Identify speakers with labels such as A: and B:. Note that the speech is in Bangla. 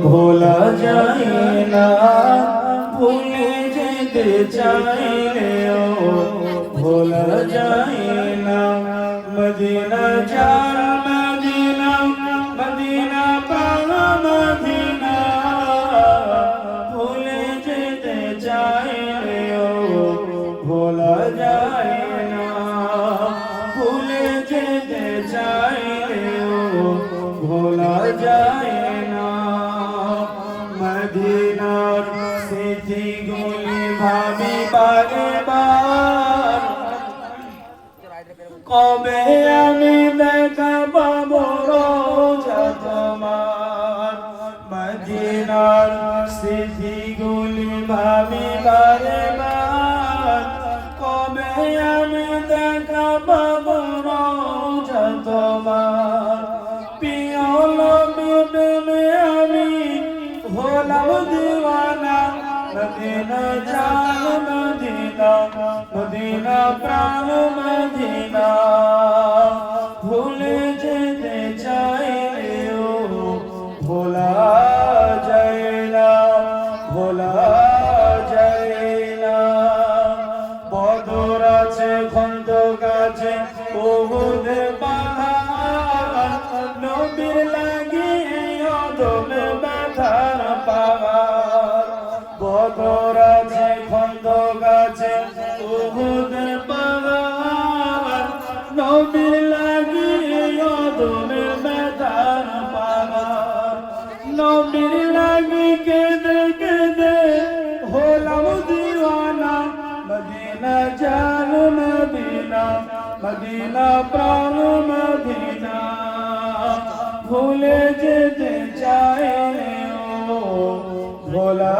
A: ভোলা যায় না, ভুলে যেতে চাইলেও ভোলা যায় না। মদিনা জান মদিনা, মদিনা প্রাণ মদিনা, ভুলে যেতে চাইলেও ভোলা যায় না, ভুলে যেতে চাইলেও ভোলা যায় না। মদিনার স্মৃতিগুলি ভাবি বারে বার, কবে আমি দেখা পাবো রোজা তোমার। মদিনার স্মৃতিগুলি ভাবি বারে বার, কবে আমি দেখা পাবো রোজা তোমার। প্রিয় নবী প্রেমে আমি হলাম দিওয়ানা, মদিনা জান মদিনা, মদিনা প্রাণ মদিনা, ভুলে যেতে চাইলেও ভোলা যায় না, ভোলা যায় না। বদর আছে খন্দক আছে উহুদ পাহাড়, নবীর লাগি অদমে ব্যথার পাহাড়। বদর আছে খন্দক আছে উহুদ পাহাড়, নবীর লাগি অদমে ব্যথার পাহাড়। নবীর লাগি কেঁদে কেঁদে হলাম দিওয়ানা, মদিনা জান মদিনা, মদিনা প্রাণ মদিনা, ভুলে যেতে চাইলেও ভোলা